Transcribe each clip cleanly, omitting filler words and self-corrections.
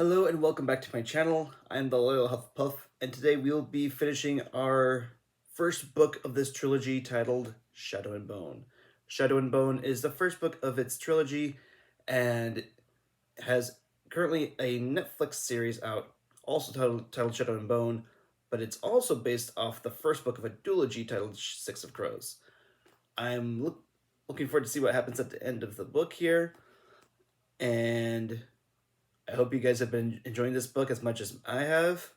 Hello and welcome back to my channel. I'm the Loyal Hufflepuff, and today we'll be finishing our first book of this trilogy titled Shadow and Bone. Shadow and Bone is the first book of its trilogy and has currently a Netflix series out, also titled Shadow and Bone, but it's also based off the first book of a duology titled Six of Crows. I'm looking forward to see what happens at the end of the book here, and I hope you guys have been enjoying this book as much as I have,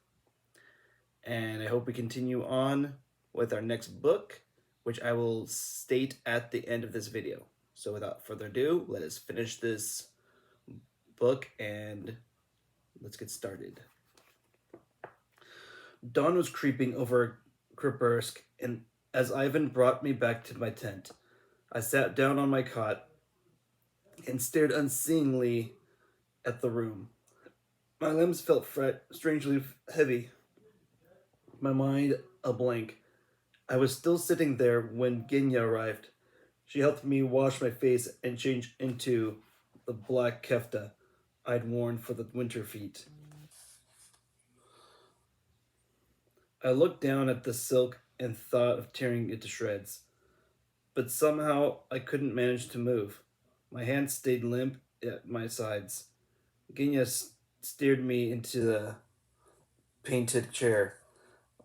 and I hope we continue on with our next book, which I will state at the end of this video. So without further ado, let us finish this book and let's get started. Dawn was creeping over Kripersk, and as Ivan brought me back to my tent, I sat down on my cot and stared unseeingly at the room. My limbs felt strangely heavy, my mind a blank. I was still sitting there when Ginya arrived. She helped me wash my face and change into the black kefta I'd worn for the winter feet. I looked down at the silk and thought of tearing it to shreds, but somehow I couldn't manage to move. My hands stayed limp at my sides. Ginya steered me into the painted chair.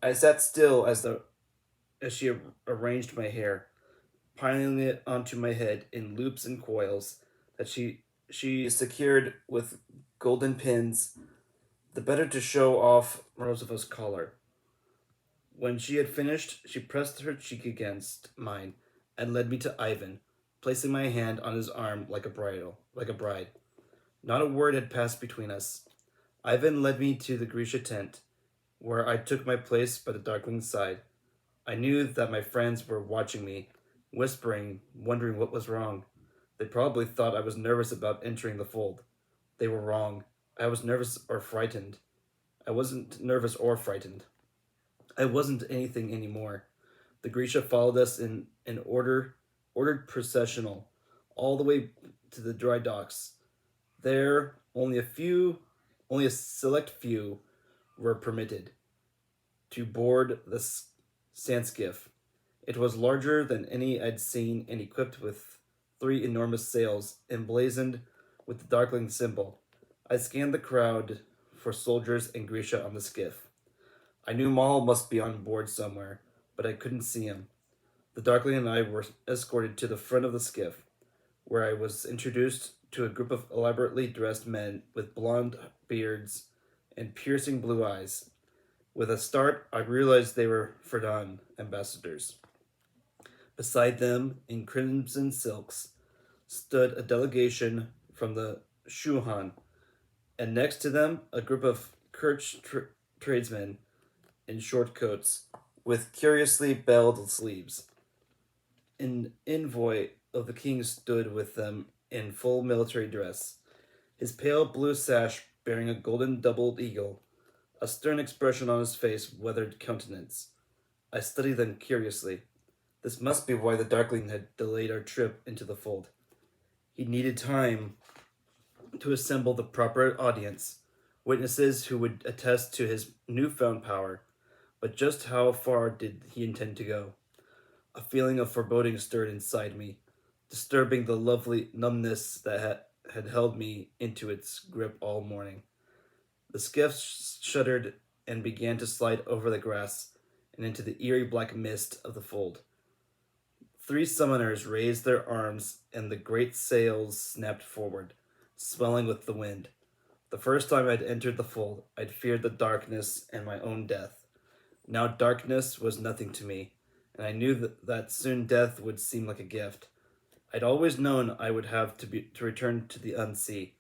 I sat still as she arranged my hair, piling it onto my head in loops and coils that she secured with golden pins, the better to show off Rosa's collar. When she had finished, she pressed her cheek against mine and led me to Ivan, placing my hand on his arm like a bride. Not a word had passed between us. Ivan led me to the Grisha tent, where I took my place by the Darkling's side. I knew that my friends were watching me, whispering, wondering what was wrong. They probably thought I was nervous about entering the fold. They were wrong. I was nervous or frightened. I wasn't nervous or frightened. I wasn't anything anymore. The Grisha followed us in an ordered processional, all the way to the dry docks. There, only a select few were permitted to board the sand skiff. It was larger than any I'd seen and equipped with 3 enormous sails emblazoned with the Darkling symbol. I scanned the crowd for soldiers and Grisha on the skiff. I knew Maul must be on board somewhere, but I couldn't see him. The Darkling and I were escorted to the front of the skiff, where I was introduced to a group of elaborately dressed men with blonde beards and piercing blue eyes. With a start, I realized they were Fredan ambassadors. Beside them, in crimson silks, stood a delegation from the Shuhan, and next to them, a group of Kirch tradesmen in short coats with curiously belled sleeves. An envoy of the king stood with them in full military dress, his pale blue sash bearing a golden doubled eagle, a stern expression on his face, weathered countenance. I studied them curiously. This must be why the Darkling had delayed our trip into the fold. He needed time to assemble the proper audience, witnesses who would attest to his newfound power. But just how far did he intend to go? A feeling of foreboding stirred inside me, disturbing the lovely numbness that had held me into its grip all morning. The skiff shuddered and began to slide over the grass and into the eerie black mist of the fold. 3 summoners raised their arms, and the great sails snapped forward, swelling with the wind. The first time I'd entered the fold, I'd feared the darkness and my own death. Now darkness was nothing to me, and I knew that soon death would seem like a gift. I'd always known I would have to return to the unsea,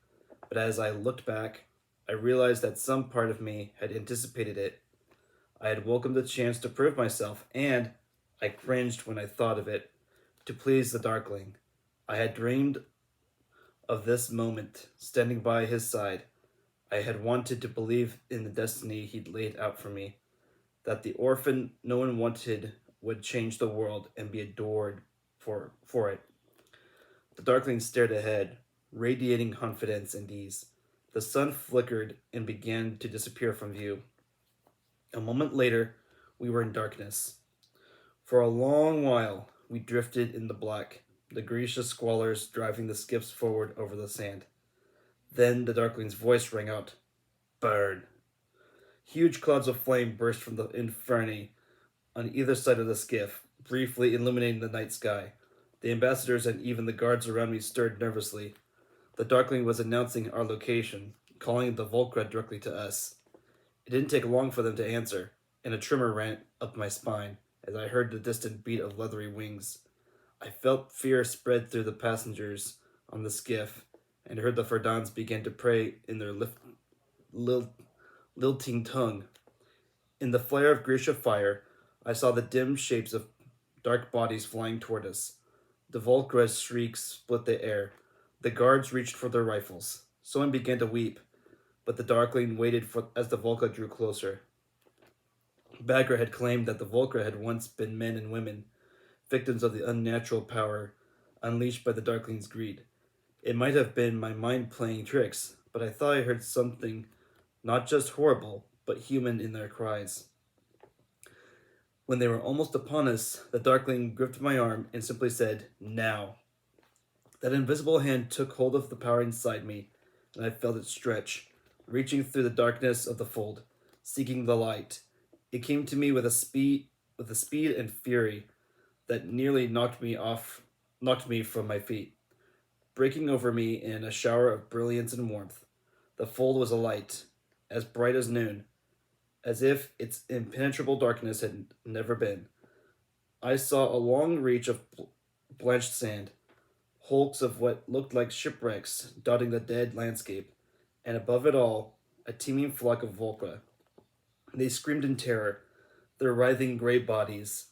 but as I looked back, I realized that some part of me had anticipated it. I had welcomed the chance to prove myself, and I cringed when I thought of it, to please the Darkling. I had dreamed of this moment, standing by his side. I had wanted to believe in the destiny he'd laid out for me, that the orphan no one wanted would change the world and be adored for it. The Darkling stared ahead, radiating confidence and ease. The sun flickered and began to disappear from view. A moment later, we were in darkness. For a long while, we drifted in the black, the gracious squallors driving the skiffs forward over the sand. Then the Darkling's voice rang out, "Burn!" Huge clouds of flame burst from the inferni on either side of the skiff, briefly illuminating the night sky. The ambassadors and even the guards around me stirred nervously. The Darkling was announcing our location, calling the Volcra directly to us. It didn't take long for them to answer, and a tremor ran up my spine as I heard the distant beat of leathery wings. I felt fear spread through the passengers on the skiff, and heard the Ferdans begin to pray in their lil- lilting tongue. In the flare of Grisha fire, I saw the dim shapes of dark bodies flying toward us. The Volcra's shrieks split the air. The guards reached for their rifles. Someone began to weep, but the Darkling waited for as the Volca drew closer. Bagger had claimed that the Volcra had once been men and women, victims of the unnatural power unleashed by the Darkling's greed. It might have been my mind playing tricks, but I thought I heard something not just horrible, but human in their cries. When they were almost upon us, the Darkling gripped my arm and simply said, "Now." That invisible hand took hold of the power inside me, and I felt it stretch, reaching through the darkness of the fold, seeking the light. It came to me with a speed and fury that nearly knocked me from my feet, breaking over me in a shower of brilliance and warmth. The fold was alight, as bright as noon, as if its impenetrable darkness had never been. I saw a long reach of blanched sand, hulks of what looked like shipwrecks dotting the dead landscape, and above it all, a teeming flock of Volca. They screamed in terror, their writhing gray bodies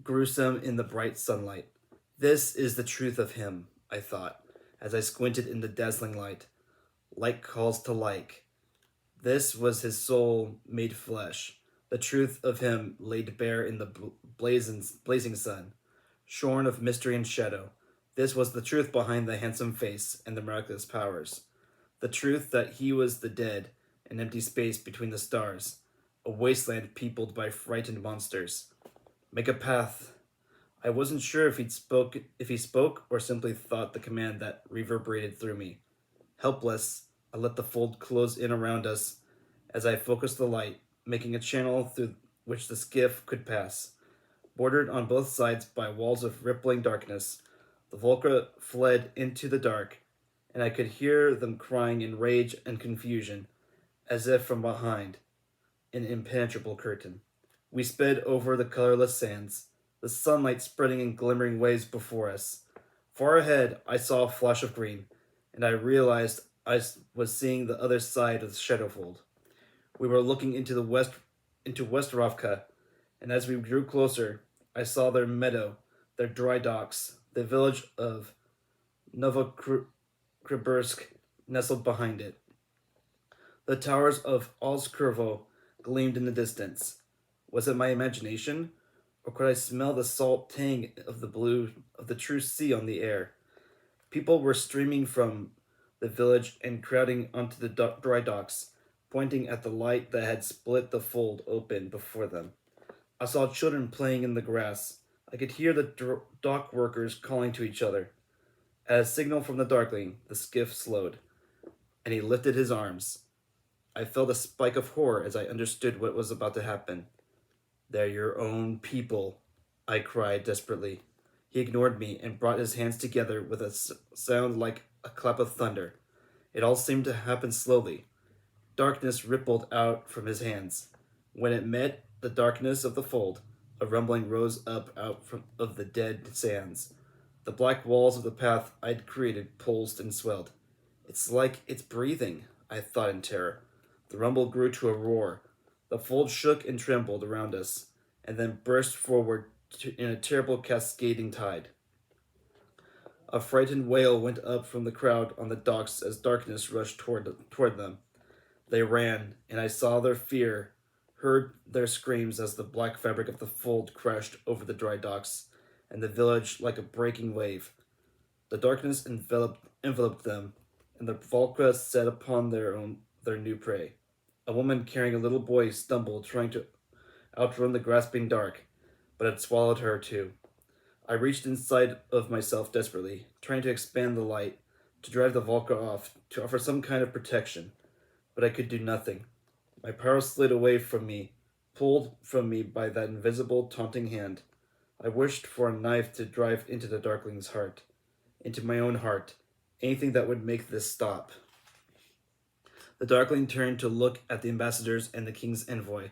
gruesome in the bright sunlight. This is the truth of him, I thought, as I squinted in the dazzling light. Like calls to like. This was his soul made flesh, the truth of him laid bare in the blazing sun, shorn of mystery and shadow. This was the truth behind the handsome face and the miraculous powers. The truth that he was the dead, an empty space between the stars, a wasteland peopled by frightened monsters. Make a path. I wasn't sure if he spoke or simply thought the command that reverberated through me. Helpless, I let the fold close in around us as I focused the light, making a channel through which the skiff could pass. Bordered on both sides by walls of rippling darkness, the Volca fled into the dark, and I could hear them crying in rage and confusion, as if from behind an impenetrable curtain. We sped over the colorless sands, the sunlight spreading in glimmering waves before us. Far ahead, I saw a flash of green, and I realized I was seeing the other side of the Shadowfold. We were looking into West Ravka, and as we drew closer, I saw their meadow, their dry docks, the village of Novokribursk nestled behind it. The towers of Ozkurvo gleamed in the distance. Was it my imagination, or could I smell the salt tang of the blue of the true sea on the air? People were streaming from the village and crowding onto the dry docks, pointing at the light that had split the fold open before them. I saw children playing in the grass. I could hear the dock workers calling to each other. At a signal from the Darkling, the skiff slowed, and he lifted his arms. I felt a spike of horror as I understood what was about to happen. "They're your own people," I cried desperately. He ignored me and brought his hands together with a sound like a clap of thunder. It all seemed to happen slowly. Darkness rippled out from his hands. When it met the darkness of the fold, a rumbling rose up of the dead sands. The black walls of the path I'd created pulsed and swelled. "It's like it's breathing," I thought in terror. The rumble grew to a roar. The fold shook and trembled around us, and then burst forward in a terrible cascading tide. A frightened wail went up from the crowd on the docks as darkness rushed toward them. They ran, and I saw their fear, heard their screams as the black fabric of the fold crashed over the dry docks and the village like a breaking wave. The darkness enveloped them, and the Volcra set upon their new prey. A woman carrying a little boy stumbled, trying to outrun the grasping dark, but it swallowed her too. I reached inside of myself desperately, trying to expand the light, to drive the Volca off, to offer some kind of protection, but I could do nothing. My power slid away from me, pulled from me by that invisible, taunting hand. I wished for a knife to drive into the Darkling's heart, into my own heart, anything that would make this stop. The Darkling turned to look at the ambassadors and the king's envoy.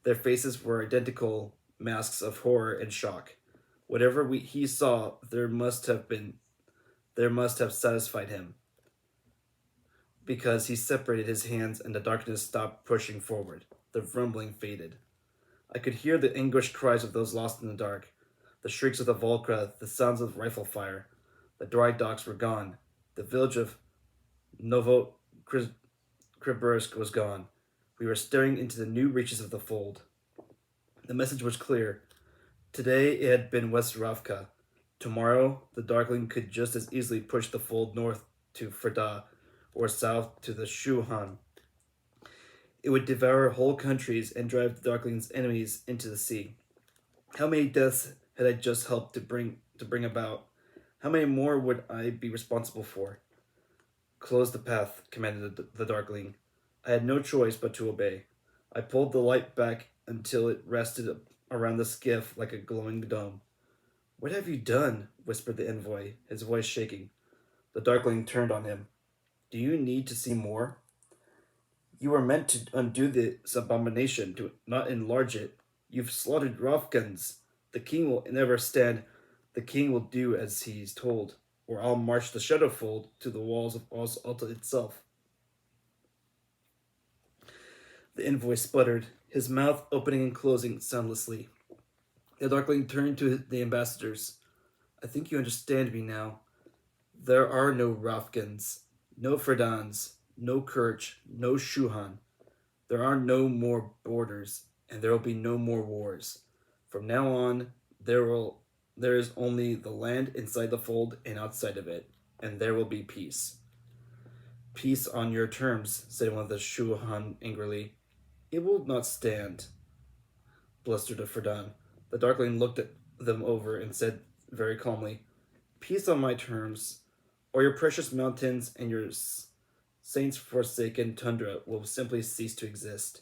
Their faces were identical masks of horror and shock. He saw, there must have satisfied him, because he separated his hands and the darkness stopped pushing forward. The rumbling faded. I could hear the anguished cries of those lost in the dark, the shrieks of the Volcra, the sounds of rifle fire. The dry docks were gone. The village of Novo Kribursk was gone. We were staring into the new reaches of the fold. The message was clear. Today it had been West Ravka. Tomorrow the Darkling could just as easily push the fold north to Ferda or south to the Shuhan. It would devour whole countries and drive the Darkling's enemies into the sea. How many deaths had I just helped to bring about? How many more would I be responsible for? Close the path, commanded the Darkling. I had no choice but to obey. I pulled the light back until it rested around the skiff like a glowing dome. What have you done? Whispered the envoy, his voice shaking. The Darkling turned on him. Do you need to see more? You were meant to undo this abomination, to not enlarge it. You've slaughtered Rovkans. The king will never stand. The king will do as he's told, or I'll march the Shadowfold to the walls of Alta itself. The envoy sputtered, his mouth opening and closing soundlessly. The Darkling turned to the ambassadors. I think you understand me now. There are no Rovkans, no Ferdans, no Kirch, no Shuhan. There are no more borders, and there will be no more wars. From now on, there is only the land inside the fold and outside of it, and there will be peace. Peace on your terms, said one of the Shuhan angrily. It will not stand, blustered a Ferdan. The Darkling looked at them over and said very calmly, Peace on my terms, or your precious mountains and your saints forsaken tundra will simply cease to exist.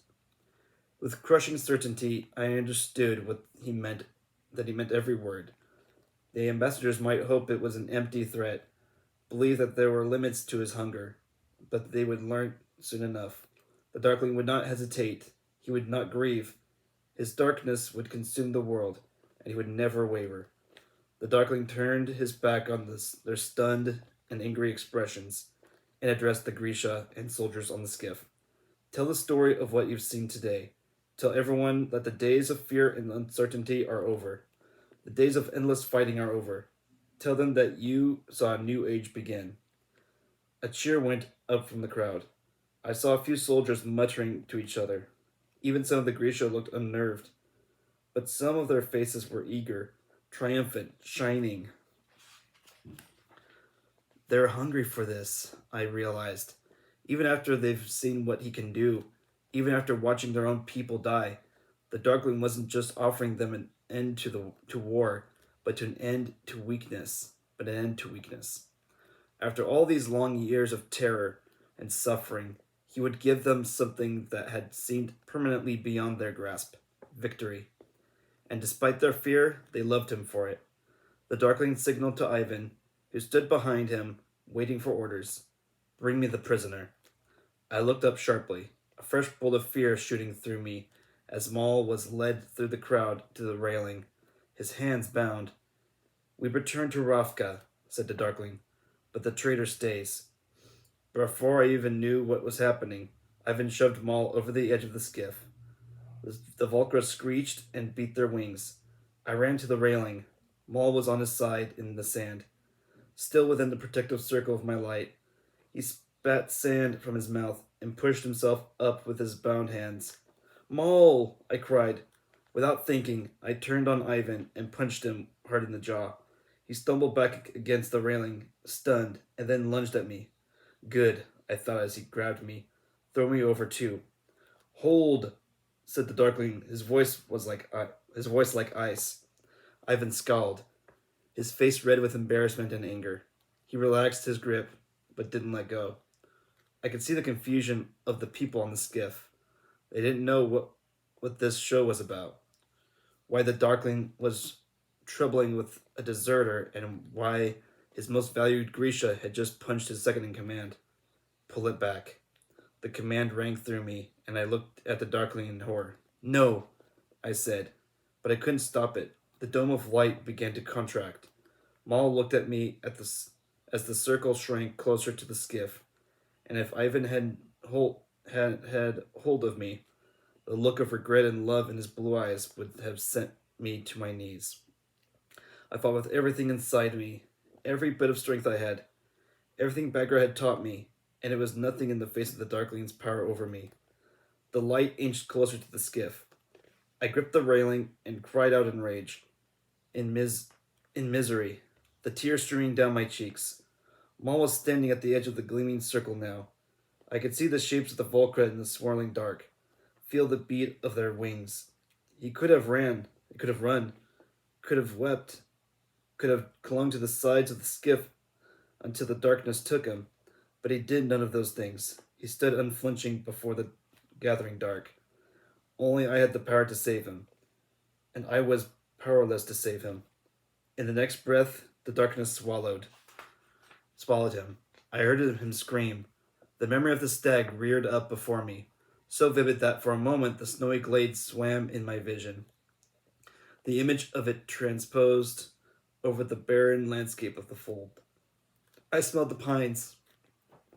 With crushing certainty, I understood that he meant every word. The ambassadors might hope it was an empty threat, believe that there were limits to his hunger, but they would learn soon enough. The Darkling would not hesitate. He would not grieve. His darkness would consume the world, and he would never waver. The Darkling turned his back on their stunned and angry expressions, and addressed the Grisha and soldiers on the skiff. Tell the story of what you've seen today. Tell everyone that the days of fear and uncertainty are over. The days of endless fighting are over. Tell them that you saw a new age begin. A cheer went up from the crowd. I saw a few soldiers muttering to each other. Even some of the Grisha looked unnerved, but some of their faces were eager, triumphant, shining. They're hungry for this, I realized. Even after they've seen what he can do, even after watching their own people die, the Darkling wasn't just offering them an end to war, but to an end to weakness, but an end to weakness. After all these long years of terror and suffering, he would give them something that had seemed permanently beyond their grasp, victory. And despite their fear, they loved him for it. The Darkling signaled to Ivan, who stood behind him, waiting for orders. Bring me the prisoner. I looked up sharply, a fresh bolt of fear shooting through me, as Maul was led through the crowd to the railing, his hands bound. We return to Ravka, said the Darkling, but the traitor stays. Before I even knew what was happening, Ivan shoved Maul over the edge of the skiff. The Volcra screeched and beat their wings. I ran to the railing. Maul was on his side in the sand, still within the protective circle of my light. He spat sand from his mouth and pushed himself up with his bound hands. Maul! I cried. Without thinking, I turned on Ivan and punched him hard in the jaw. He stumbled back against the railing, stunned, and then lunged at me. Good, I thought as he grabbed me. Throw me over too. Hold, said the darkling. His voice like ice. Ivan scowled, his face red with embarrassment and anger. He relaxed his grip, but didn't let go. I could see the confusion of the people on the skiff. They didn't know what this show was about, why the Darkling was troubling with a deserter, and why his most valued Grisha had just punched his second in command. Pull it back. The command rang through me, and I looked at the Darkling in horror. No, I said, but I couldn't stop it. The dome of light began to contract. Maul looked at me as the circle shrank closer to the skiff, and if Ivan had hold of me, the look of regret and love in his blue eyes would have sent me to my knees. I fought with everything inside me, every bit of strength I had, everything Bagger had taught me, and it was nothing in the face of the Darkling's power over me. The light inched closer to the skiff. I gripped the railing and cried out in rage, in misery, the tears streaming down my cheeks. Maul was standing at the edge of the gleaming circle now. I could see the shapes of the Volcra in the swirling dark, feel the beat of their wings. He could have run, could have wept, could have clung to the sides of the skiff until the darkness took him, but he did none of those things. He stood unflinching before the gathering dark. Only I had the power to save him, and I was powerless to save him. In the next breath, the darkness swallowed him. I heard him scream. The memory of the stag reared up before me, so vivid that for a moment the snowy glade swam in my vision. The image of it transposed over the barren landscape of the fold. I smelled the pines,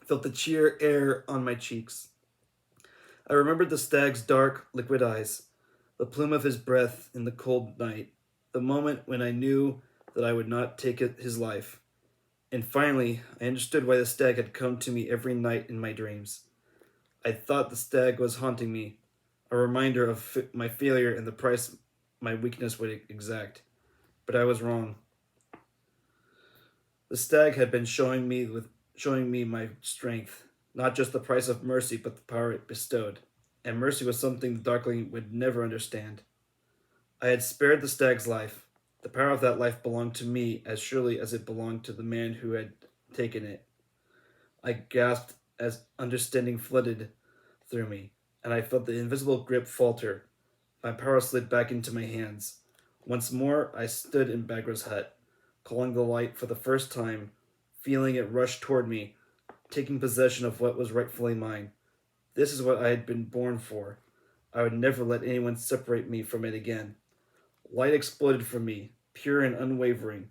felt the cheer air on my cheeks. I remembered the stag's dark, liquid eyes, the plume of his breath in the cold night, the moment when I knew that I would not take his life. And finally, I understood why the stag had come to me every night in my dreams. I thought the stag was haunting me, a reminder of my failure and the price my weakness would exact. But I was wrong. The stag had been showing me my strength, not just the price of mercy, but the power it bestowed. And mercy was something the Darkling would never understand. I had spared the stag's life. The power of that life belonged to me as surely as it belonged to the man who had taken it. I gasped as understanding flooded through me, and I felt the invisible grip falter. My power slid back into my hands. Once more, I stood in Bagra's hut, calling the light for the first time, feeling it rush toward me, taking possession of what was rightfully mine. This is what I had been born for. I would never let anyone separate me from it again. Light exploded from me, pure and unwavering,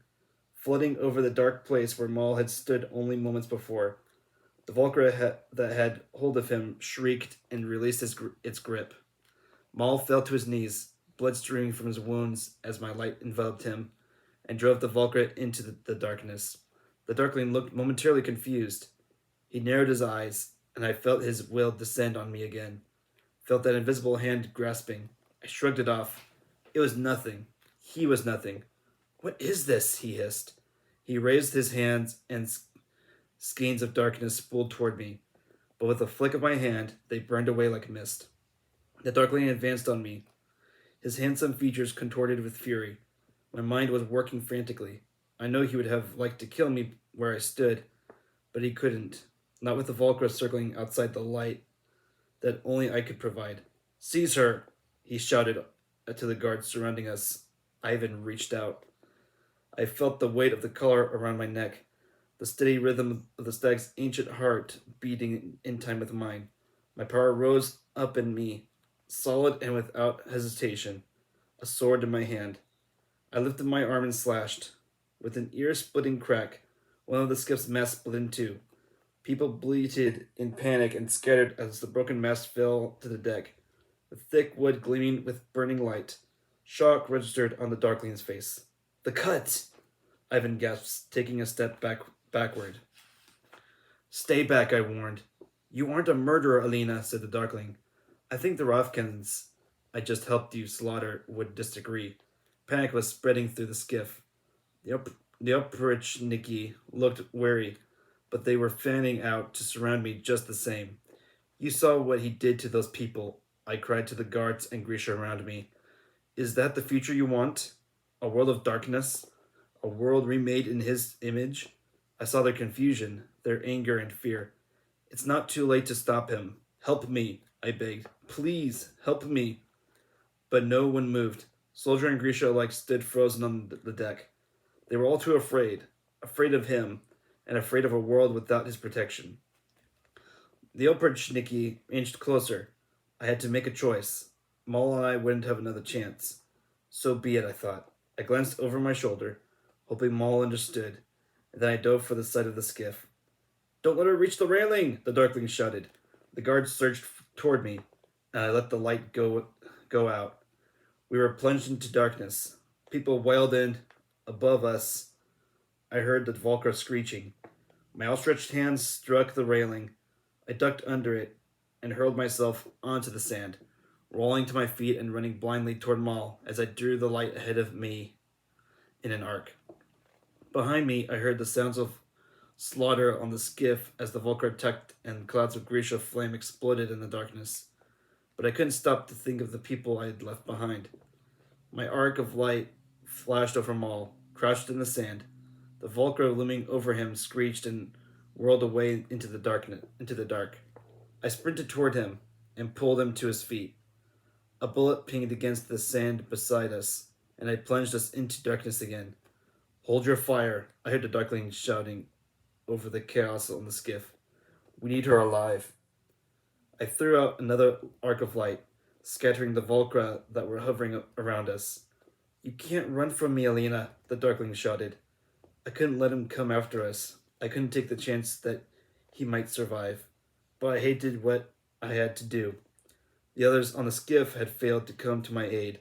flooding over the dark place where Maul had stood only moments before. The Volcra that had hold of him shrieked and released its grip. Maul fell to his knees, blood streaming from his wounds as my light enveloped him and drove the Volcra into the darkness. The Darkling looked momentarily confused. He narrowed his eyes, and I felt his will descend on me again. Felt that invisible hand grasping. I shrugged it off. It was nothing. He was nothing. What is this? He hissed. He raised his hands, and skeins of darkness spooled toward me, but with a flick of my hand, they burned away like mist. The Darkling advanced on me, his handsome features contorted with fury. My mind was working frantically. I know he would have liked to kill me where I stood, but he couldn't. Not with the Volcra circling outside the light that only I could provide. Seize her! He shouted to the guards surrounding us. Ivan reached out. I felt the weight of the collar around my neck, the steady rhythm of the stag's ancient heart beating in time with mine. My power rose up in me, solid and without hesitation, a sword in my hand. I lifted my arm and slashed. With an ear-splitting crack, one of the skiff's masts split in two. People bleated in panic and scattered as the broken mast fell to the deck, the thick wood gleaming with burning light. Shock registered on the Darkling's face. The cut! Ivan gasped, taking a step backward. Stay back, I warned. You aren't a murderer, Alina, said the Darkling. I think the Rovkins I just helped you slaughter would disagree. Panic was spreading through the skiff. The Oprichniki looked wary, but they were fanning out to surround me just the same. You saw what he did to those people, I cried to the guards and Grisha around me. Is that the future you want? A world of darkness? A world remade in his image? I saw their confusion, their anger and fear. It's not too late to stop him. Help me, I begged. Please, help me. But no one moved. Soldier and Grisha alike stood frozen on the deck. They were all too afraid. Afraid of him, and afraid of a world without his protection. The Oprichniki inched closer. I had to make a choice. Maul and I wouldn't have another chance. So be it, I thought. I glanced over my shoulder, hoping Maul understood, and then I dove for the side of the skiff. Don't let her reach the railing, the Darkling shouted. The guards surged toward me, and I let the light go out. We were plunged into darkness. People wailed in. Above us, I heard the Volcra screeching. My outstretched hands struck the railing. I ducked under it and hurled myself onto the sand, rolling to my feet and running blindly toward Maul as I drew the light ahead of me in an arc. Behind me, I heard the sounds of slaughter on the skiff as the Volcra tucked and clouds of Grisha flame exploded in the darkness. But I couldn't stop to think of the people I had left behind. My arc of light flashed over Maul, crouched in the sand. The Volcra looming over him screeched and whirled away into the dark. I sprinted toward him and pulled him to his feet. A bullet pinged against the sand beside us, and I plunged us into darkness again. Hold your fire, I heard the Darkling shouting over the chaos on the skiff. We need her alive. I threw out another arc of light, scattering the Volcra that were hovering around us. You can't run from me, Alina, the Darkling shouted. I couldn't let him come after us. I couldn't take the chance that he might survive. But I hated what I had to do. The others on the skiff had failed to come to my aid.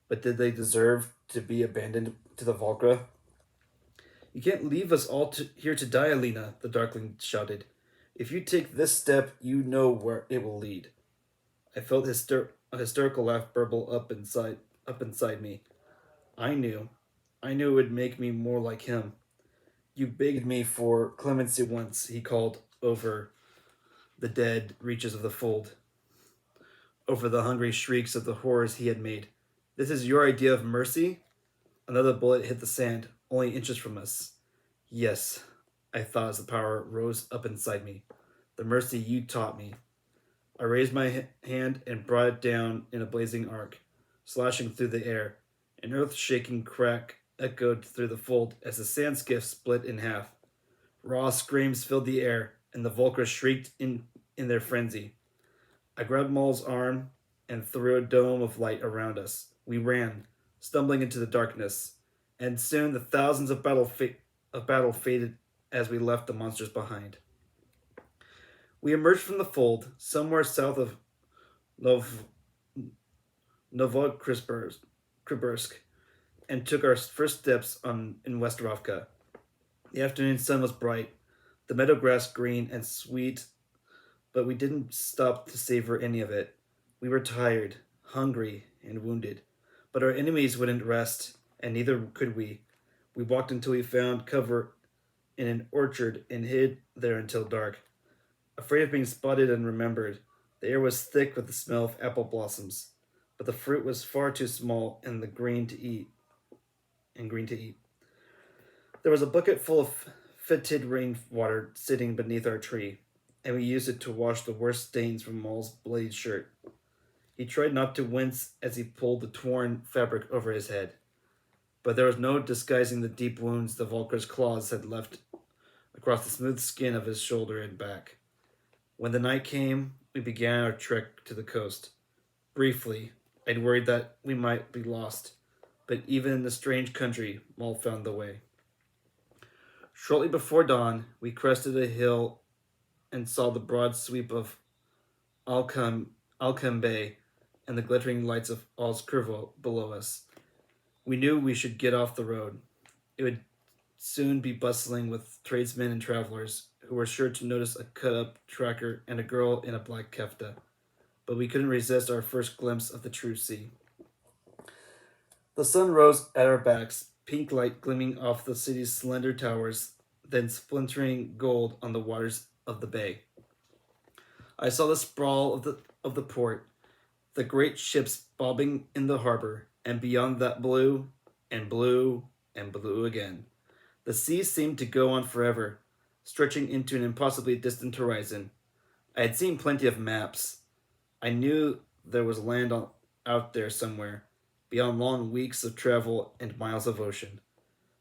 But did they deserve to be abandoned to the Volcra? You can't leave us all here to die, Alina, the Darkling shouted. If you take this step, you know where it will lead. I felt a hysterical laugh burble up inside me. I knew. I knew it would make me more like him. You begged me for clemency once, he called over the dead reaches of the fold, over the hungry shrieks of the horrors he had made. This is your idea of mercy? Another bullet hit the sand, only inches from us. Yes, I thought as the power rose up inside me. The mercy you taught me. I raised my hand and brought it down in a blazing arc, slashing through the air. An earth-shaking crack echoed through the fold as the sand skiff split in half. Raw screams filled the air, and the Volcra shrieked in their frenzy. I grabbed Maul's arm and threw a dome of light around us. We ran, stumbling into the darkness, and soon the thousands of battle faded as we left the monsters behind. We emerged from the fold, somewhere south of Novokribursk, and took our first steps in West Ravka. The afternoon sun was bright, the meadow grass green and sweet, but we didn't stop to savor any of it. We were tired, hungry, and wounded, but our enemies wouldn't rest, and neither could we. We walked until we found cover in an orchard and hid there until dark. Afraid of being spotted and remembered, the air was thick with the smell of apple blossoms, but the fruit was far too small and green to eat. There was a bucket full of fetid rainwater sitting beneath our tree, and we used it to wash the worst stains from Maul's bloody shirt. He tried not to wince as he pulled the torn fabric over his head, but there was no disguising the deep wounds the Volcra's claws had left across the smooth skin of his shoulder and back. When the night came, we began our trek to the coast. Briefly, I'd worried that we might be lost, but even in the strange country, Maul found the way. Shortly before dawn, we crested a hill and saw the broad sweep of Alchem Bay and the glittering lights of Alskurvo below us. We knew we should get off the road. It would soon be bustling with tradesmen and travelers who were sure to notice a cut-up tracker and a girl in a black kefta. But we couldn't resist our first glimpse of the true sea. The sun rose at our backs, pink light gleaming off the city's slender towers. then splintering gold on the waters of the bay. I saw the sprawl of the port, the great ships bobbing in the harbor, and beyond that blue and blue and blue again. The sea seemed to go on forever, stretching into an impossibly distant horizon. I had seen plenty of maps. I knew there was land out there somewhere, beyond long weeks of travel and miles of ocean.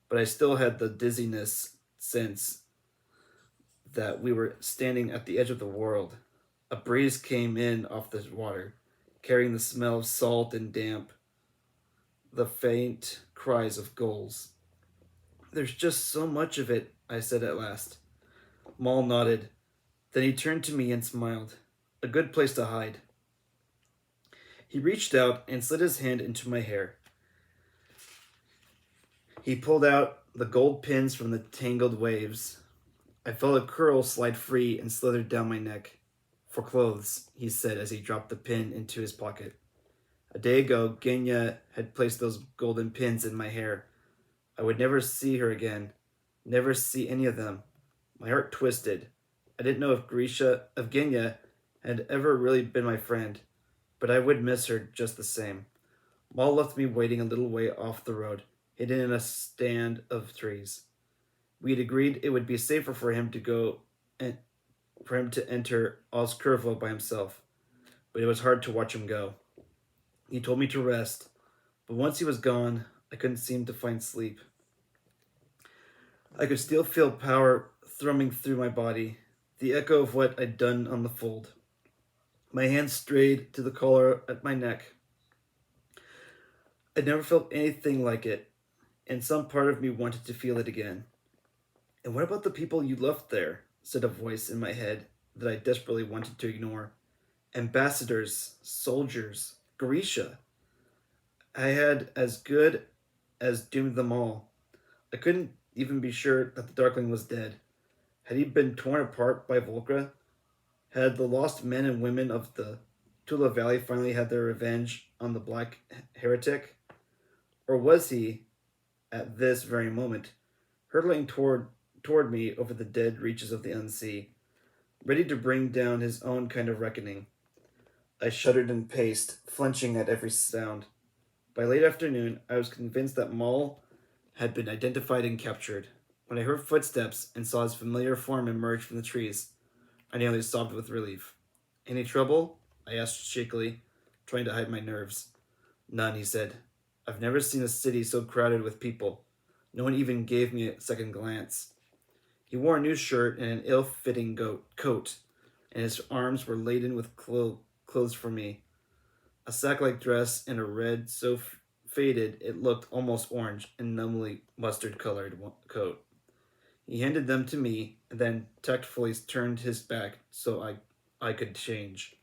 But I still had the dizziness sense that we were standing at the edge of the world. A breeze came in off the water, carrying the smell of salt and damp, the faint cries of gulls. There's just so much of it, I said at last. Maul nodded. Then he turned to me and smiled. A good place to hide. He reached out and slid his hand into my hair. He pulled out the gold pins from the tangled waves. I felt a curl slide free and slithered down my neck. For clothes, he said as he dropped the pin into his pocket. A day ago, Genya had placed those golden pins in my hair. I would never see her again. Never see any of them. My heart twisted. I didn't know if Genya had ever really been my friend, but I would miss her just the same. Maul left me waiting a little way off the road, hidden in a stand of trees. We had agreed it would be safer for him to enter Oscurvo by himself, but it was hard to watch him go. He told me to rest, but once he was gone, I couldn't seem to find sleep. I could still feel power thrumming through my body, the echo of what I'd done on the fold. My hand strayed to the collar at my neck. I'd never felt anything like it, and some part of me wanted to feel it again. And what about the people you left there? Said a voice in my head that I desperately wanted to ignore. Ambassadors, soldiers, Grisha. I had as good as doomed them all. I couldn't even be sure that the Darkling was dead. Had he been torn apart by Volcra? Had the lost men and women of the Tula Valley finally had their revenge on the Black Heretic? Or was he, at this very moment, hurtling toward me over the dead reaches of the unsea, ready to bring down his own kind of reckoning? I shuddered and paced, flinching at every sound. By late afternoon, I was convinced that Maul had been identified and captured. When I heard footsteps and saw his familiar form emerge from the trees, I nearly sobbed with relief. Any trouble? I asked shakily, trying to hide my nerves. None, he said. I've never seen a city so crowded with people. No one even gave me a second glance. He wore a new shirt and an ill-fitting coat, and his arms were laden with clothes for me. A sack-like dress and a red so faded it looked almost orange and numbly mustard-colored coat. He handed them to me and then tactfully turned his back so I could change.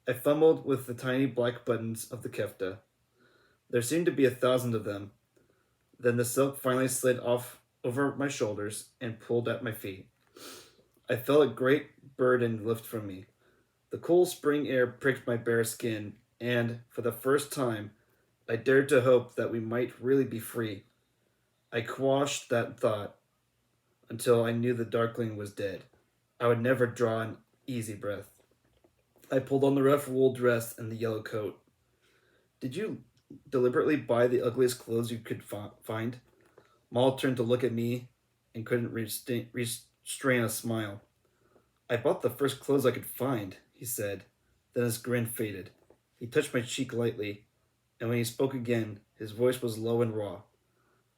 I fumbled with the tiny black buttons of the kefta. There seemed to be 1,000 of them. Then the silk finally slid off over my shoulders and pulled at my feet. I felt a great burden lift from me. The cool spring air pricked my bare skin, and, for the first time, I dared to hope that we might really be free. I quashed that thought until I knew the Darkling was dead. I would never draw an easy breath. I pulled on the rough wool dress and the yellow coat. Did you deliberately buy the ugliest clothes you could find? Maul turned to look at me and couldn't restrain a smile. I bought the first clothes I could find, he said. Then his grin faded. He touched my cheek lightly, and when he spoke again, his voice was low and raw.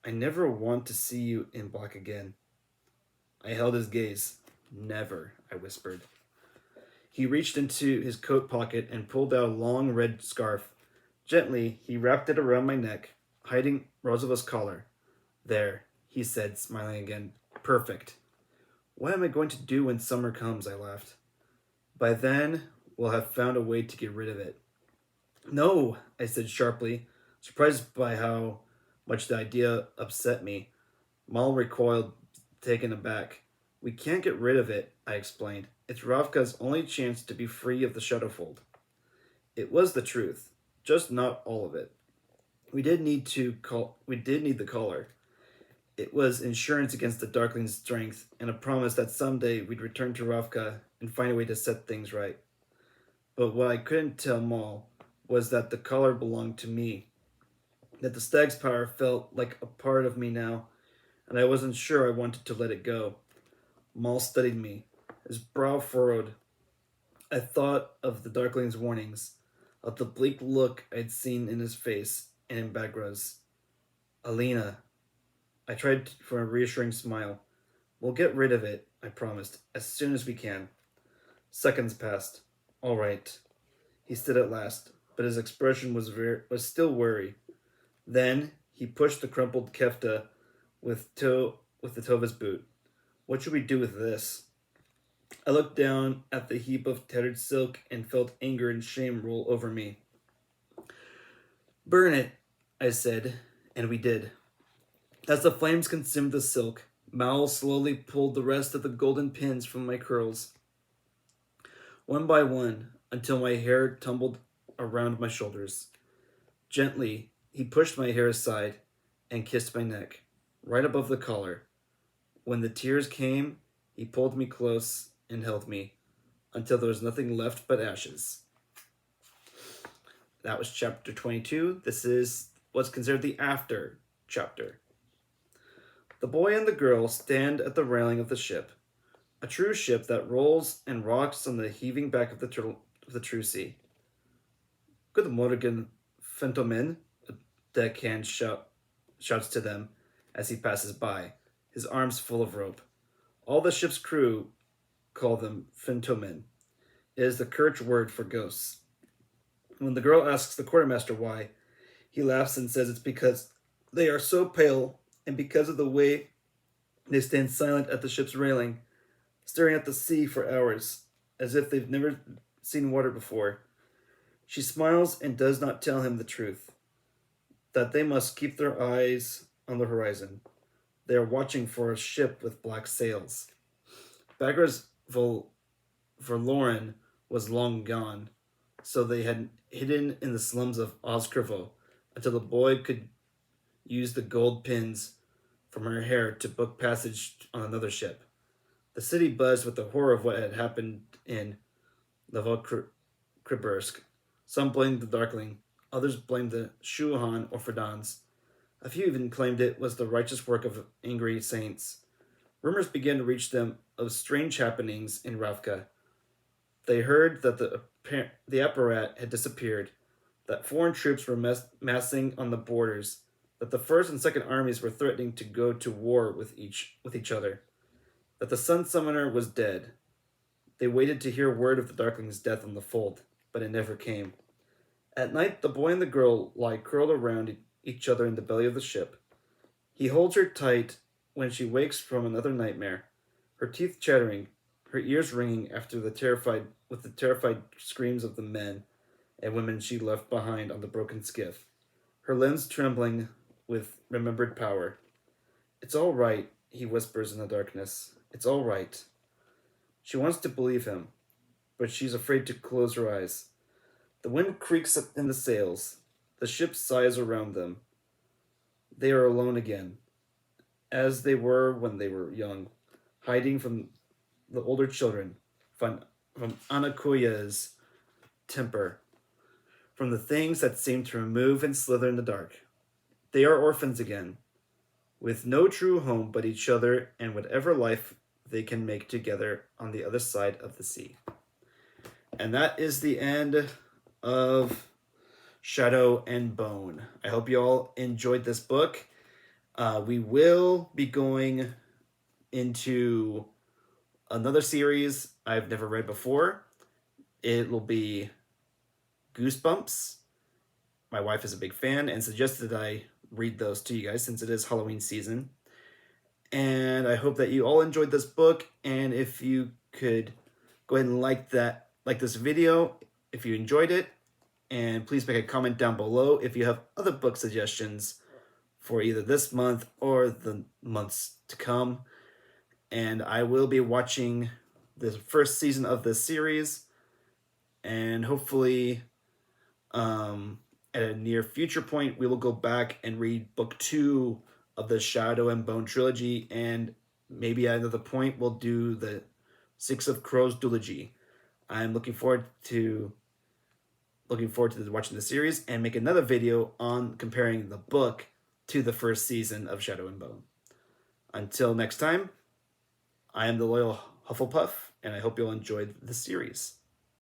I never want to see you in black again. I held his gaze. Never, I whispered. He reached into his coat pocket and pulled out a long red scarf. Gently, he wrapped it around my neck, hiding Rosalba's collar. There, he said, smiling again. Perfect. What am I going to do when summer comes? I laughed. By then, we'll have found a way to get rid of it. No, I said sharply, surprised by how much the idea upset me. Maul recoiled, taken aback. We can't get rid of it, I explained. It's Ravka's only chance to be free of the Shadowfold. It was the truth, just not all of it. We did need the collar, It was insurance against the Darkling's strength, and a promise that someday we'd return to Ravka and find a way to set things right. But what I couldn't tell Maul was that the collar belonged to me, that the stag's power felt like a part of me now, and I wasn't sure I wanted to let it go. Maul studied me, his brow furrowed. I thought of the Darkling's warnings, of the bleak look I'd seen in his face and in Bagra's. Alina, I tried for a reassuring smile. We'll get rid of it, I promised, as soon as we can. Seconds passed. All right, he said at last, but his expression was still worry. Then he pushed the crumpled kefta with the toe of his boot. What should we do with this? I looked down at the heap of tattered silk and felt anger and shame roll over me. Burn it, I said, and we did. As the flames consumed the silk, Mal slowly pulled the rest of the golden pins from my curls, one by one, until my hair tumbled around my shoulders. Gently, he pushed my hair aside and kissed my neck, right above the collar. When the tears came, he pulled me close and held me until there was nothing left but ashes. That was chapter 22. This is what's considered the after chapter. The boy and the girl stand at the railing of the ship, a true ship that rolls and rocks on the heaving back of the true sea. Good morgen, Fentomen, a deckhand shouts to them as he passes by, his arms full of rope. All the ship's crew call them Fentomen. It is the Kirch word for ghosts. When the girl asks the quartermaster why, he laughs and says it's because they are so pale and because of the way they stand silent at the ship's railing, staring at the sea for hours, as if they've never seen water before. She smiles and does not tell him the truth, that they must keep their eyes on the horizon. They are watching for a ship with black sails. Bagra's Verloren was long gone, so they had hidden in the slums of Oskervo until the boy could use the gold pins from her hair to book passage on another ship. The city buzzed with the horror of what had happened in Novokribursk. Some blamed the Darkling, others blamed the Shuhan or Ferdans. A few even claimed it was the righteous work of angry saints. Rumors began to reach them of strange happenings in Ravka. They heard that the apparat had disappeared, that foreign troops were massing on the borders, that the First and Second Armies were threatening to go to war with each other, that the Sun Summoner was dead. They waited to hear word of the Darkling's death on the fold, but it never came. At night, the boy and the girl lie curled around each other in the belly of the ship. He holds her tight when she wakes from another nightmare, her teeth chattering, her ears ringing with the terrified screams of the men and women she left behind on the broken skiff, her limbs trembling with remembered power. It's all right, he whispers in the darkness. It's all right. She wants to believe him, but she's afraid to close her eyes. The wind creaks in the sails. The ship sighs around them. They are alone again, as they were when they were young, hiding from the older children, from Anakuya's temper, from the things that seem to move and slither in the dark. They are orphans again, with no true home but each other and whatever life they can make together on the other side of the sea. And that is the end of Shadow and Bone. I hope you all enjoyed this book. We will be going into another series I've never read before. It will be Goosebumps. My wife is a big fan and suggested that I read those to you guys since it is Halloween season. And I hope that you all enjoyed this book, and if you could go ahead and like this video if you enjoyed it, and please make a comment down below if you have other book suggestions for either this month or the months to come. And I will be watching the first season of this series, and hopefully at a near future point we will go back and read book 2 of the Shadow and Bone trilogy, and maybe at another point we'll do the Six of Crows duology. I'm looking forward to watching the series and make another video on comparing the book to the first season of Shadow and Bone. Until next time, I am the Loyal Hufflepuff, and I hope you'll enjoy the series.